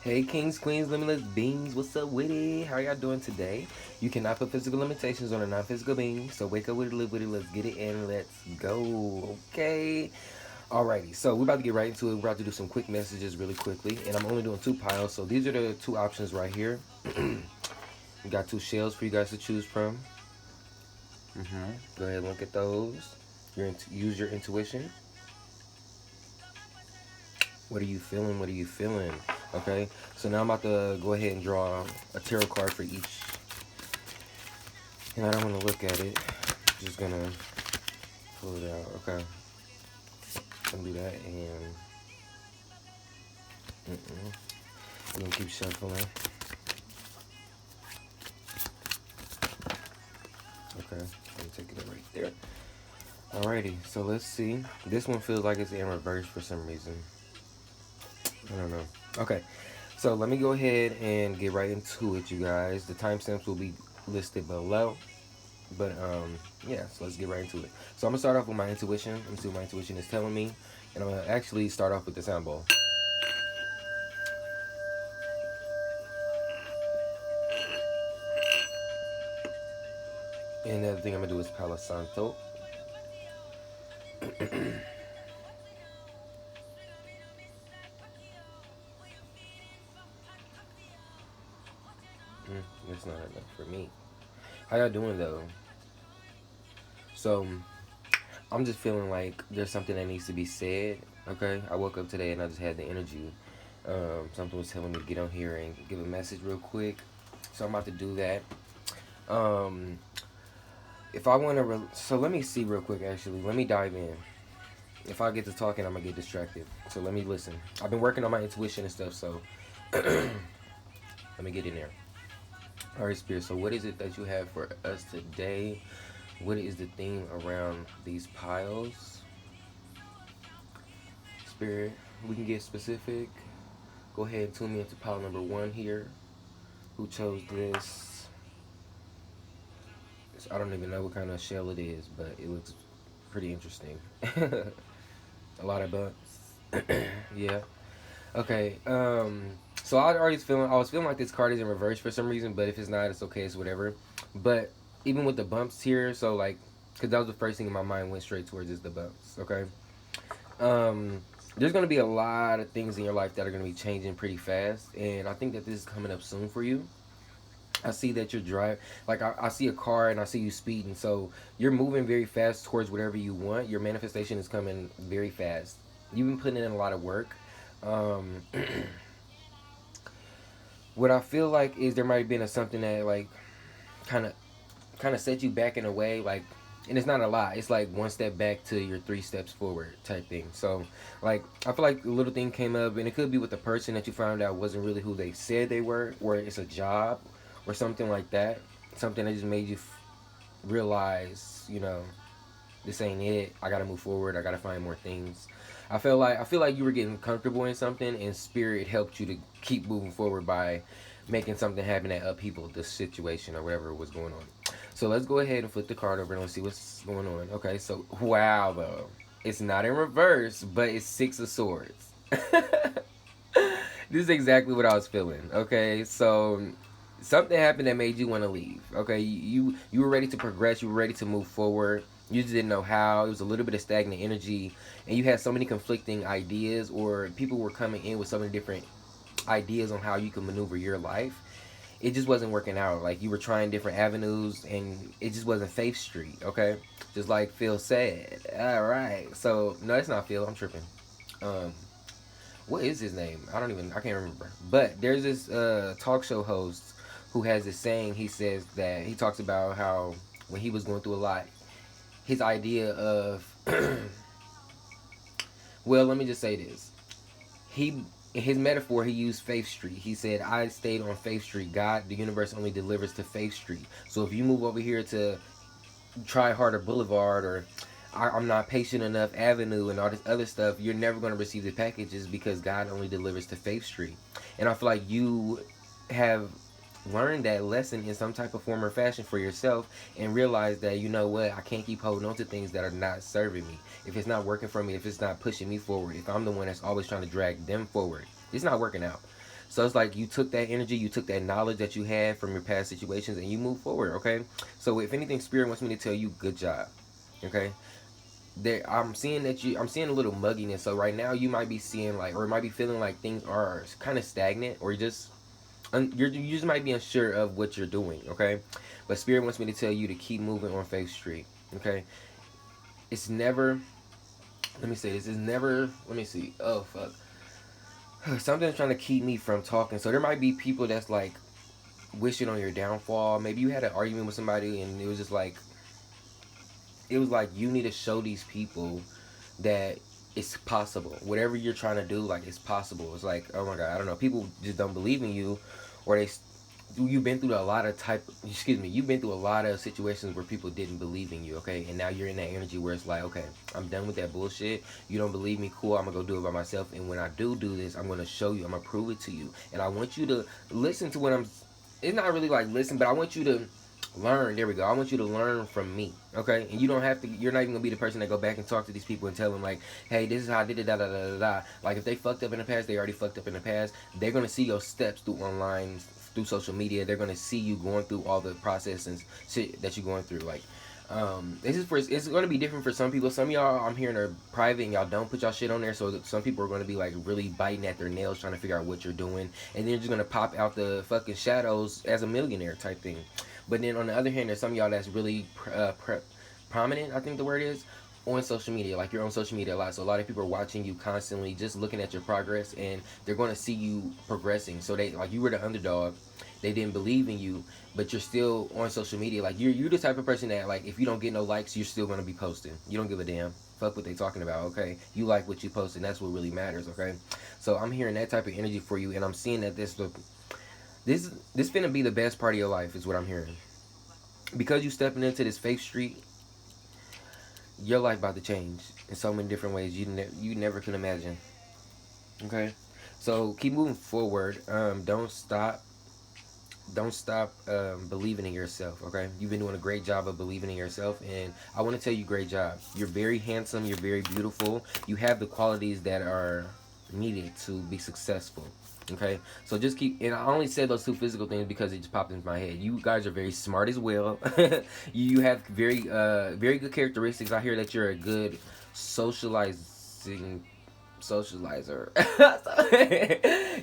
Hey kings, queens, limitless beings, what's up with it? How y'all doing today? You cannot put physical limitations on a non-physical being, so wake up with it, live with it, let's get it, and let's go, okay? Alrighty, so we're about to get right into it. We're about to do some quick messages really quickly, and I'm only doing two piles, so these are the two options right here. We got two shells for you guys to choose from. Go ahead and look at those. Use your intuition. What are you feeling? What are you feeling? Okay, so now I'm about to go ahead and draw a tarot card for each. And I don't want to look at it. I'm just gonna pull it out. Okay, I'm gonna do that, and I'm gonna keep shuffling. Okay, I'm taking it right there. Alrighty, so let's see. This one feels like it's in reverse for some reason. I don't know. Okay, so let me go ahead and get right into it, you guys. The timestamps will be listed below. But yeah, so let's get right into it. So I'm gonna start off with my intuition. Let me see what my intuition is telling me. And I'm gonna actually start off with the sound bowl. And the other thing I'm gonna do is Palo Santo. That's not enough for me. How y'all doing though? So I'm just feeling like there's something that needs to be said. Okay, I woke up today and I just had the energy. Something was telling me to get on here and give a message real quick. So I'm about to do that. Um, if I want to, so let me see real quick. Actually, let me dive in. If I get to talking, I'm gonna get distracted. So let me listen. I've been working on my intuition and stuff. So let me get in there. All right, Spirit. So what is it that you have for us today? What is the theme around these piles? Spirit, we can get specific. Go ahead and tune me into pile number 1 here. Who chose this? I don't even know what kind of shell it is, but it looks pretty interesting. A lot of bumps. Yeah. Okay. So I was feeling like this card is in reverse for some reason, but if it's not, it's okay. It's whatever. But even with the bumps here, so like, because that was the first thing in my mind went straight towards is the bumps. Okay. There's gonna be a lot of things in your life that are gonna be changing pretty fast, and I think that this is coming up soon for you. I see that you're driving, like I see a car and I see you speeding, so you're moving very fast towards whatever you want. Your manifestation is coming very fast. You've been putting in a lot of work. Um, what I feel like is there might have been something that like kind of kind of set you back in a way, like, and it's not a lot. It's like one step back to your 3 steps forward type thing. So like I feel like a little thing came up, and it could be with the person that you found out wasn't really who they said they were, or it's a job or something like that. Something that just made you realize, this ain't it. I gotta move forward. I gotta find more things. I feel like you were getting comfortable in something, and spirit helped you to keep moving forward by making something happen that upheaval the situation or whatever was going on. So let's go ahead and flip the card over and let's see what's going on. Okay, so wow though. It's not in reverse, but it's 6 of Swords. This is exactly what I was feeling. Okay, so something happened that made you want to leave. Okay, you were ready to progress. You were ready to move forward. You just didn't know how. It was a little bit of stagnant energy, and you had so many conflicting ideas, or people were coming in with so many different ideas on how you can maneuver your life. It just wasn't working out. Like you were trying different avenues, and it just wasn't Faith Street. Okay, just like Phil said. All right, so no, it's not Phil. I'm tripping. Um, what is his name? I can't remember. But there's this talk show host who has this saying. He says that he talks about how when he was going through a lot, his idea of well, let me just say this. He in his metaphor he used Faith Street. He said, I stayed on Faith Street. God, the universe only delivers to Faith Street. So if you move over here to Try Harder Boulevard, or I'm not patient enough Avenue, and all this other stuff, you're never going to receive the packages because God only delivers to Faith Street. And I feel like you have learned that lesson in some type of form or fashion for yourself, and realize that, you know what, I can't keep holding on to things that are not serving me. If it's not working for me, if it's not pushing me forward, if I'm the one that's always trying to drag them forward, it's not working out. So it's like you took that energy, you took that knowledge that you had from your past situations, and you move forward. Okay. So if anything, Spirit wants me to tell you, good job. Okay. There, I'm seeing a little mugginess. So right now you might be seeing like, or might be feeling like things are kind of stagnant, or you just might be unsure of what you're doing. Okay. But Spirit wants me to tell you to keep moving on Faith Street. Okay. It's never, let me say this, is never, let me see, oh fuck, something's trying to keep me from talking. So there might be people that's like wishing on your downfall. Maybe you had an argument with somebody and it was like you need to show these people that it's possible. Whatever you're trying to do, like, it's possible. It's like, oh my god, I don't know, people just don't believe in you, or you've been through a lot of you've been through a lot of situations where people didn't believe in you. Okay, and now you're in that energy where it's like, okay, I'm done with that bullshit. You don't believe me, cool, I'm gonna go do it by myself, and when I do this, I'm gonna show you, I'm gonna prove it to you, and I want you to listen to what I'm, it's not really like listen, but I want you to learn. There we go. I want you to learn from me. Okay, and you don't have to, you're not even gonna be the person that go back and talk to these people and tell them like, hey, this is how I did it, da da da da da. Like, if they fucked up in the past, they already fucked up in the past. They're gonna see your steps through online, through social media. They're gonna see you going through all the process and shit that you're going through. Like, it's going to be different for some people. Some of y'all, I'm hearing, are private and y'all don't put y'all shit on there. So some people are going to be like really biting at their nails trying to figure out what you're doing, and then you're just going to pop out the fucking shadows as a millionaire type thing. But then on the other hand, there's some of y'all that's really prominent, I think the word is, on social media. Like, you're on social media a lot, so a lot of people are watching you constantly, just looking at your progress, and they're going to see you progressing. So they, like, you were the underdog, they didn't believe in you, but you're still on social media. Like, you're the type of person that, like, if you don't get no likes, you're still going to be posting. You don't give a damn. Fuck what they talking about. Okay, you like what you post, and that's what really matters. Okay, so I'm hearing that type of energy for you, and I'm seeing that this finna be the best part of your life, is what I'm hearing. Because you stepping into this Faith Street, your life about to change in so many different ways you never can imagine. Okay, so keep moving forward. Don't stop believing in yourself. Okay, you've been doing a great job of believing in yourself, and I want to tell you, great job. You're very handsome, you're very beautiful, you have the qualities that are needed to be successful. Okay, so just keep, and I only said those two physical things because it just popped into my head. You guys are very smart as well. You have very good characteristics. I hear that you're a good socializing socializer.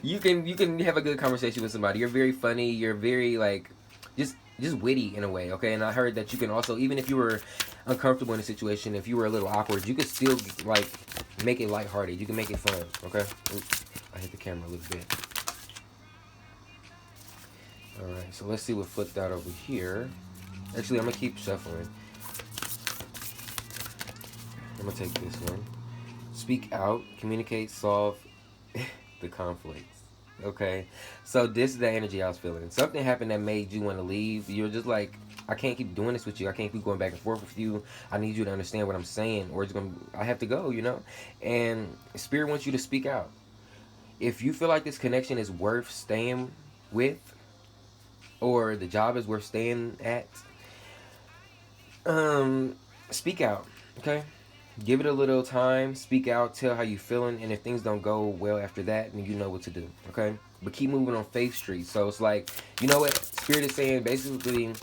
You can have a good conversation with somebody. You're very funny. You're very, like, just witty in a way. Okay, and I heard that you can also, even if you were uncomfortable in a situation, if you were a little awkward, you could still, like, make it lighthearted. You can make it fun. Okay. Oops, I hit the camera a little bit. All right, so let's see what flipped out over here. Actually, I'm gonna keep shuffling. I'm gonna take this one. Speak out, communicate, solve the conflicts. Okay, so this is the energy I was feeling. Something happened that made you want to leave. You're just like, I can't keep doing this with you. I can't keep going back and forth with you. I need you to understand what I'm saying, or I have to go. And Spirit wants you to speak out. If you feel like this connection is worth staying with, or the job is worth staying at, speak out. Okay, give it a little time, speak out, tell how you feeling, and if things don't go well after that, then you know what to do. Okay, but keep moving on Faith Street. So it's like, you know what Spirit is saying, basically,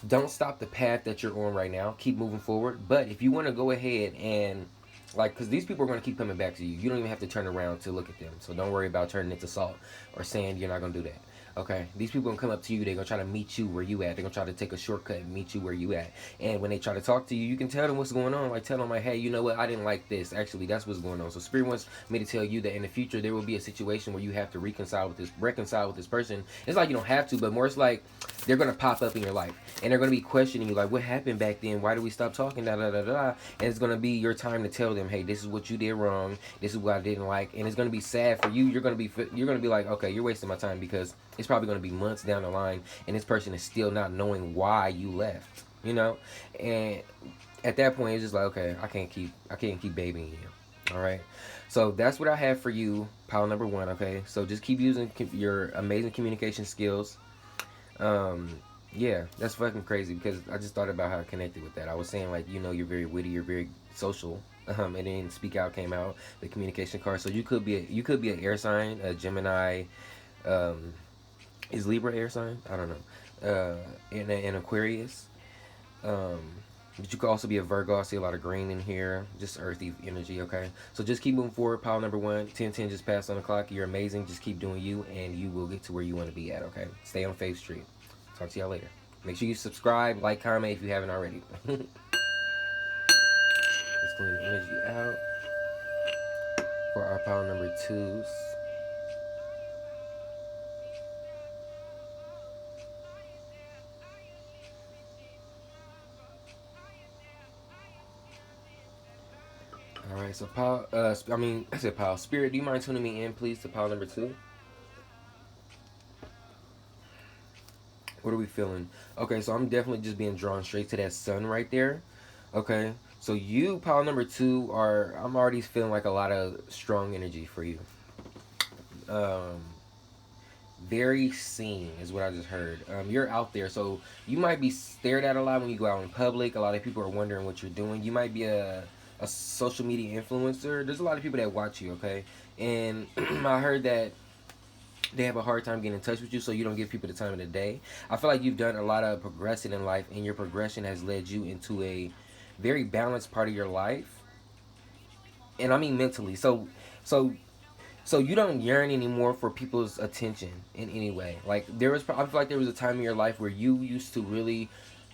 don't stop the path that you're on right now. Keep moving forward. But if you want to go ahead and, like, because these people are going to keep coming back to you, you don't even have to turn around to look at them. So don't worry about turning into salt or saying you're not going to do that. Okay, these people gonna come up to you. They're gonna try to meet you where you at. They're gonna try to take a shortcut and meet you where you at. And when they try to talk to you, you can tell them what's going on. Like, tell them, like, hey, you know what? I didn't like this. Actually, that's what's going on. So Spirit wants me to tell you that in the future there will be a situation where you have to reconcile with this person. It's like you don't have to, but more it's like they're gonna pop up in your life and they're gonna be questioning you, like, what happened back then? Why did we stop talking? Da da da da. And it's gonna be your time to tell them, hey, this is what you did wrong. This is what I didn't like. And it's gonna be sad for you. You're gonna be like, okay, you're wasting my time, because it's probably going to be months down the line and this person is still not knowing why you left, and at that point it's just like, okay, I can't keep babying you. All right, so that's what I have for you, pile number one. Okay, so just keep using your amazing communication skills. Yeah, that's fucking crazy, because I just thought about how I connected with that. I was saying, like, you're very witty, you're very social, and then speak out came out, the communication card. So you could be an air sign, a Gemini, Um, is Libra air sign? I don't know. And Aquarius. Um, but you could also be a Virgo. I see a lot of green in here. Just earthy energy, okay? So just keep moving forward. Pile number one. 10-10 just passed on the clock. You're amazing. Just keep doing you, and you will get to where you want to be at, okay? Stay on Faith Street. Talk to y'all later. Make sure you subscribe, like, comment if you haven't already. Let's clean the energy out for our pile number twos. All right, so pile, I said pile. Spirit, do you mind tuning me in, please, to pile number two? What are we feeling? Okay, so I'm definitely just being drawn straight to that sun right there. Okay, so you, pile number two, I'm already feeling like a lot of strong energy for you. Um, Very seen is what I just heard. You're out there, so you might be stared at a lot when you go out in public. A lot of people are wondering what you're doing. You might be a social media influencer. There's a lot of people that watch you, okay? And I heard that they have a hard time getting in touch with you, so you don't give people the time of the day. I feel like you've done a lot of progressing in life, and your progression has led you into a very balanced part of your life, and I mean mentally. So so you don't yearn anymore for people's attention in any way. Like I feel like there was a time in your life where you used to really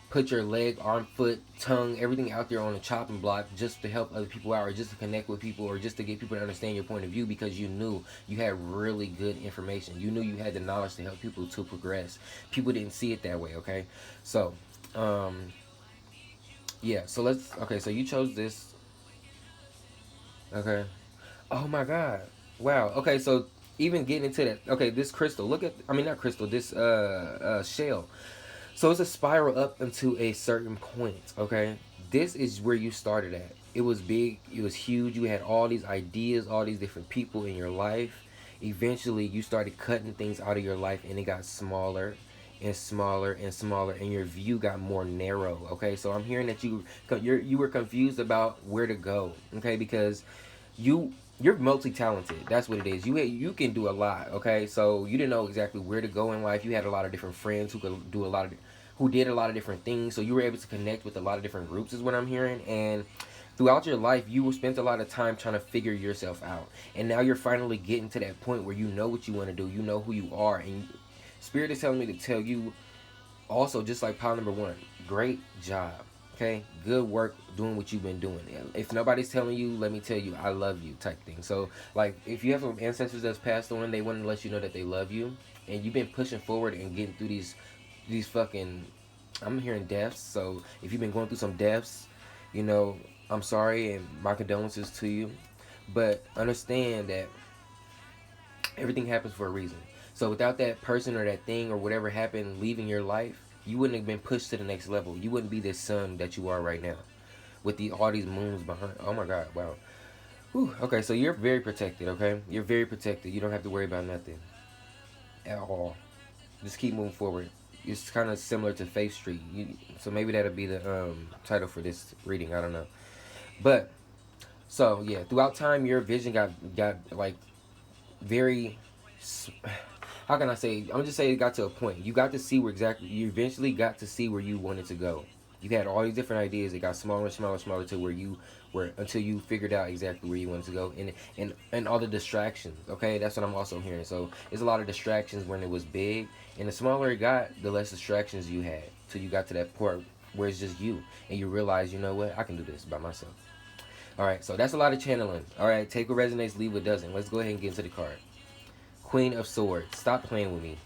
put your leg, arm, foot, tongue, everything out there on a chopping block just to help other people out, or just to connect with people, or just to get people to understand your point of view, because you knew you had really good information. You knew you had the knowledge to help people to progress. People didn't see it that way. Okay, so yeah. So okay. So you chose this. Okay. Oh my God. Wow. Okay, so even getting into that. Okay, this crystal. Look at. I mean, not crystal. This shell. So it's a spiral up into a certain point. Okay, this is where you started at. It was big. It was huge. You had all these ideas, all these different people in your life. Eventually, you started cutting things out of your life, and it got smaller and smaller and smaller, and your view got more narrow. Okay, so I'm hearing that you were confused about where to go. Okay, because you you're multi-talented. That's what it is. You can do a lot. Okay, so you didn't know exactly where to go in life. You had a lot of different friends who could do a lot of who did a lot of different things. So you were able to connect with a lot of different groups, is what I'm hearing. And throughout your life, you spent a lot of time trying to figure yourself out. And now you're finally getting to that point where you know what you want to do. You know who you are, and Spirit is telling me to tell you also, just like pile number one, great job. Okay, good work doing what you've been doing. If nobody's telling you, let me tell you, I love you, type thing. So, like, if you have some ancestors that's passed on, they want to let you know that they love you, and you've been pushing forward and getting through these fucking. I'm hearing deaths. So, if you've been going through some deaths, you know, I'm sorry and my condolences to you, but understand that everything happens for a reason. So without that person or that thing or whatever happened leaving your life, you wouldn't have been pushed to the next level. You wouldn't be this sun that you are right now, with all these moons behind. Oh my God! Wow. Whew. Okay, so you're very protected. Okay, you're very protected. You don't have to worry about nothing at all. Just keep moving forward. It's kind of similar to Faith Street. So maybe that'll be the title for this reading. I don't know, but so yeah, throughout time, your vision got like very, how can I say? I'm just saying it got to a point. You got to see where exactly. You eventually got to see where you wanted to go. You had all these different ideas. It got smaller, smaller, smaller to where you were, until you figured out exactly where you wanted to go, and all the distractions. Okay, that's what I'm also hearing. So it's a lot of distractions when it was big, and the smaller it got, the less distractions you had. Till you got to that part where it's just you, and you realize, you know what, I can do this by myself. All right, so that's a lot of channeling. All right, take what resonates, leave what doesn't. Let's go ahead and get into the card. Queen of Swords. Stop playing with me.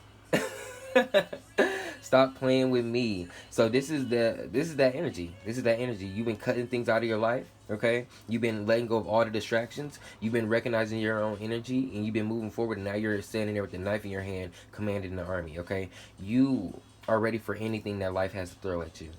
Stop playing with me. So this is that energy. This is that energy. You've been cutting things out of your life. Okay. You've been letting go of all the distractions. You've been recognizing your own energy, and you've been moving forward. And now you're standing there with the knife in your hand, commanding the army. Okay. You are ready for anything that life has to throw at you.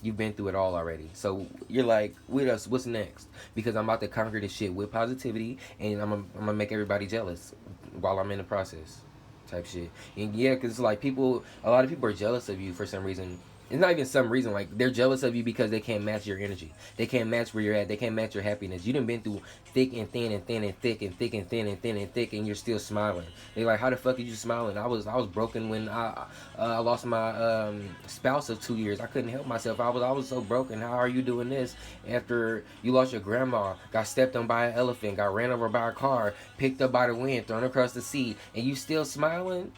You've been through it all already. So you're like, with us, what's next? Because I'm about to conquer this shit with positivity, and I'm gonna make everybody jealous while I'm in the process, type shit. And yeah, because like a lot of people are jealous of you for some reason. It's not even some reason. Like, they're jealous of you because they can't match your energy. They can't match where you're at. They can't match your happiness. You done been through thick and thin and thin and thick and thick and thin and thin and thick, and you're still smiling. They like, how the fuck are you smiling? I was broken when I lost my spouse of 2 years. I couldn't help myself. I was so broken. How are you doing this after you lost your grandma, got stepped on by an elephant, got ran over by a car, picked up by the wind, thrown across the sea, and you still smiling?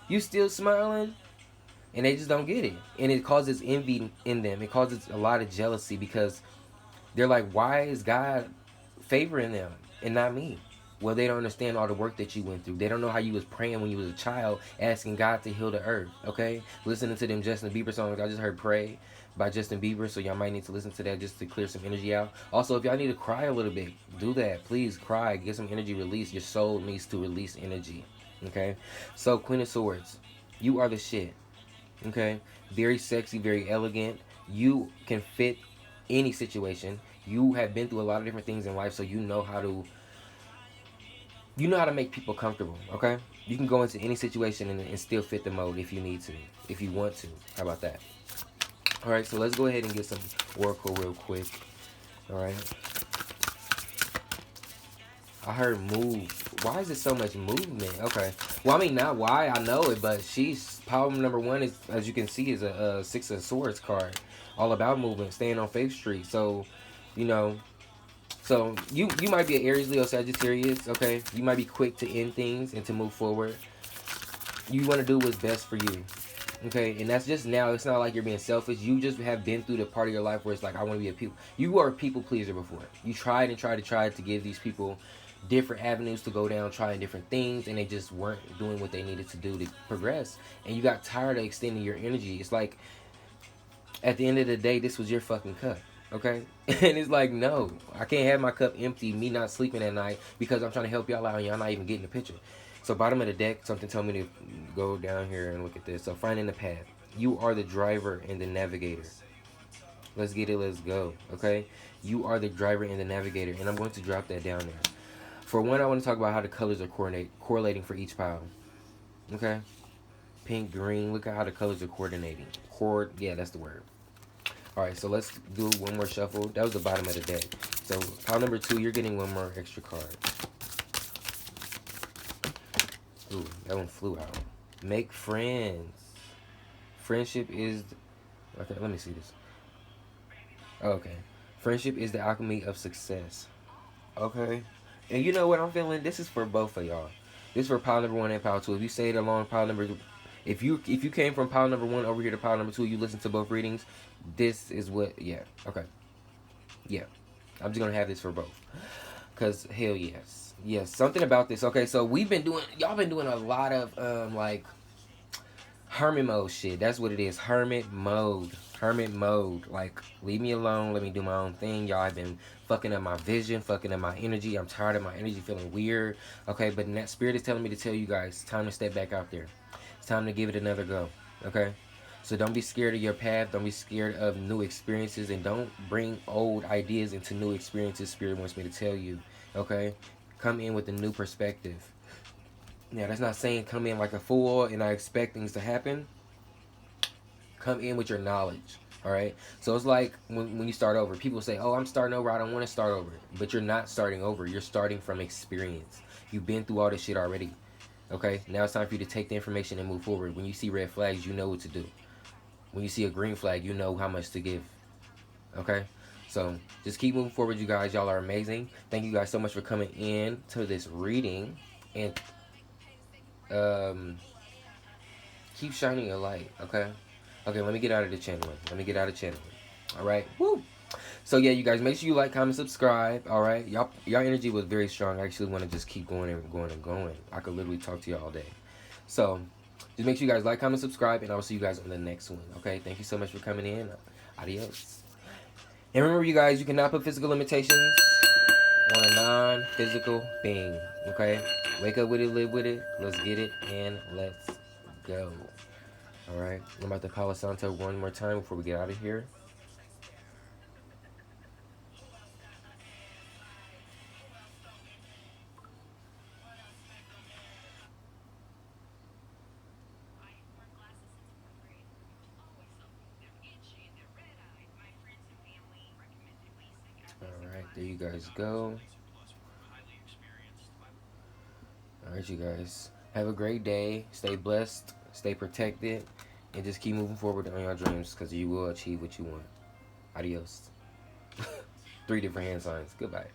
You still smiling? And they just don't get it, and it causes envy in them. It causes a lot of jealousy because they're like, why is God favoring them and not me? Well, they don't understand all the work that you went through. They don't know how you was praying when you was a child, asking God to heal the earth. Okay, listening to them Justin Bieber songs. I just heard "Pray" by Justin Bieber, so y'all might need to listen to that just to clear some energy out. Also, if y'all need to cry a little bit, do that. Please cry, get some energy release. Your soul needs to release energy. Okay, so Queen of Swords, you are the shit. Okay, very sexy, very elegant. You can fit any situation. You have been through a lot of different things in life, so you know how to make people comfortable. Okay, you can go into any situation and still fit the mode if you need to, if you want to. How about that? All right, so let's go ahead and get some oracle real quick. All right, I heard move. Why is it so much movement? Okay. Well, I mean, not why, I know it, but she's power number one is, as you can see, is a Six of Swords card, all about movement, staying on Faith Street. So, you know, so you might be an Aries, Leo, Sagittarius. Okay, you might be quick to end things and to move forward. You want to do what's best for you. Okay, and that's just now. It's not like you're being selfish. You just have been through the part of your life where it's like, I want to be a people. You were a people pleaser before. You tried and tried to give these people different avenues to go down, trying different things, and they just weren't doing what they needed to do to progress. And you got tired of extending your energy. It's like, at the end of the day, this was your fucking cup. Okay, and it's like, no, I can't have my cup empty. Me not sleeping at night because I'm trying to help y'all out and y'all not even getting the picture. So bottom of the deck, something told me to go down here and look at this. So finding the path. You are the driver and the navigator. Let's get it. Let's go. Okay. You are the driver and the navigator, and I'm going to drop that down there. For one, I want to talk about how the colors are correlating for each pile. Okay. Pink, green. Look at how the colors are coordinating. Yeah, that's the word. All right. So let's do one more shuffle. That was the bottom of the deck. So pile number 2, you're getting one more extra card. Ooh, that one flew out. Make friends. Friendship is... Okay, let me see this. Okay. Friendship is the alchemy of success. Okay. And you know what I'm feeling? This is for both of y'all. This is for pile number 1 and pile 2. If you stayed along pile number... If you came from pile number 1 over here to pile number 2, you listen to both readings, this is what... Yeah. Okay. Yeah. I'm just going to have this for both. Because, hell yes. Yes, something about this. Okay, so y'all been doing a lot of, like, hermit mode shit. That's what it is. Hermit mode. Hermit mode. Like, leave me alone. Let me do my own thing. Y'all have been fucking up my vision, fucking up my energy. I'm tired of my energy feeling weird. Okay, but that spirit is telling me to tell you guys, it's time to step back out there. It's time to give it another go. Okay? So don't be scared of your path. Don't be scared of new experiences. And don't bring old ideas into new experiences. Spirit wants me to tell you. Okay? Come in with a new perspective. Now, that's not saying come in like a fool and I expect things to happen. Come in with your knowledge. Alright? So it's like when you start over. People say, oh, I'm starting over. I don't want to start over. But you're not starting over. You're starting from experience. You've been through all this shit already. Okay? Now it's time for you to take the information and move forward. When you see red flags, you know what to do. When you see a green flag, you know how much to give. Okay? So just keep moving forward, you guys. Y'all are amazing. Thank you guys so much for coming in to this reading. And keep shining your light. Okay? Okay, let me get out of the channeling. Alright? Woo! So yeah, you guys, make sure you like, comment, subscribe. Alright? Y'all energy was very strong. I actually want to just keep going and going and going. I could literally talk to you all day. So just make sure you guys like, comment, subscribe, and I will see you guys on the next one. Okay? Thank you so much for coming in. Adios. And remember, you guys, you cannot put physical limitations on a non-physical being. Okay? Wake up with it, live with it. Let's get it, and let's go. Alright? I'm about to Palo Santo one more time before we get out of here. There you guys go. Alright, you guys. Have a great day. Stay blessed. Stay protected. And just keep moving forward on your dreams because you will achieve what you want. Adios. 3 different hand signs. Goodbye.